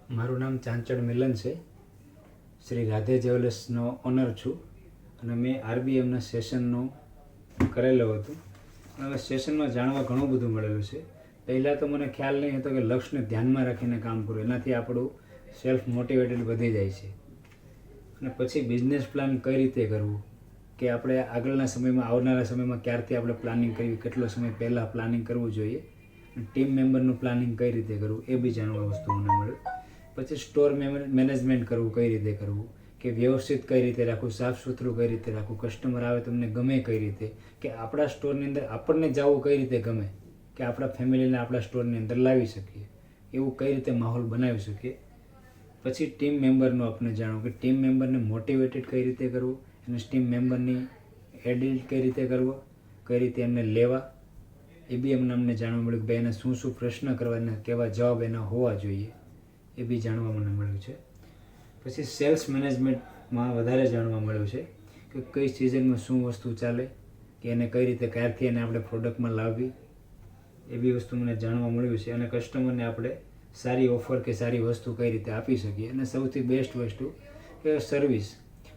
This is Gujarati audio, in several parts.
મારું નામ ચાંચડ મિલન છે. શ્રી રાધે જ્વેલર્સનો ઓનર છું અને મેં આરબીએમના સેશનનું કરેલું હતું. હવે સેશનમાં જાણવા ઘણું બધું મળેલું છે. પહેલાં તો મને ખ્યાલ નહીં હતો કે લક્ષ્યને ધ્યાનમાં રાખીને કામ કરવું, એનાથી આપણું સેલ્ફ મોટિવેટેડ વધી જાય છે. અને પછી બિઝનેસ પ્લાન કઈ રીતે કરવું, કે આપણે આગળના સમયમાં આવનારા સમયમાં ક્યારથી આપણે પ્લાનિંગ કરવી, કેટલો સમય પહેલાં પ્લાનિંગ કરવું જોઈએ, ટીમ મેમ્બરનું પ્લાનિંગ કઈ રીતે કરવું એ બી જાણવા વસ્તુ મને મળ્યું. પછી સ્ટોર મેનેજમેન્ટ કરવું કઈ રીતે કરવું, કે વ્યવસ્થિત કઈ રીતે રાખવું, સાફ સુથરું કઈ રીતે રાખવું, કસ્ટમર આવે તમને ગમે કઈ રીતે, કે આપણા સ્ટોરની અંદર આપણને જવું કઈ રીતે ગમે, કે આપણા ફેમિલીને આપણા સ્ટોરની અંદર લાવી શકીએ, એવું કઈ રીતે માહોલ બનાવી શકીએ. પછી ટીમ મેમ્બરનું આપણે જાણવું કે ટીમ મેમ્બરને મોટિવેટેડ કઈ રીતે કરવું, અને ટીમ મેમ્બરની એડિટ કઈ રીતે કરવો, કઈ રીતે એમને લેવા, એ બી અમને જાણવા મળ્યું કે ભાઈ એને શું શું પ્રશ્ન કરવા અને કેવા જવાબ એના હોવા જોઈએ, એ બી જાણવા મને મળ્યું છે. પછી સેલ્સ મેનેજમેન્ટમાં વધારે જાણવા મળ્યું છે કે કઈ સિઝનમાં શું વસ્તુ ચાલે, કે એને કઈ રીતે ક્યારથી એને આપણે પ્રોડક્ટમાં લાવવી, એ બી વસ્તુ મને જાણવા મળ્યું છે. અને કસ્ટમરને આપણે સારી ઓફર કે સારી વસ્તુ કઈ રીતે આપી શકીએ. અને સૌથી બેસ્ટ વસ્તુ કે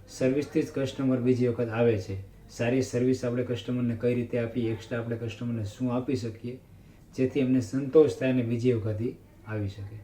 સર્વિસથી જ કસ્ટમર બીજી વખત આવે છે. સારી સર્વિસ આપણે કસ્ટમરને કઈ રીતે આપી, એક્સ્ટ્રા આપણે કસ્ટમરને શું આપી શકીએ જેથી એમને સંતોષ થાય અને બીજી વખત આવી શકે.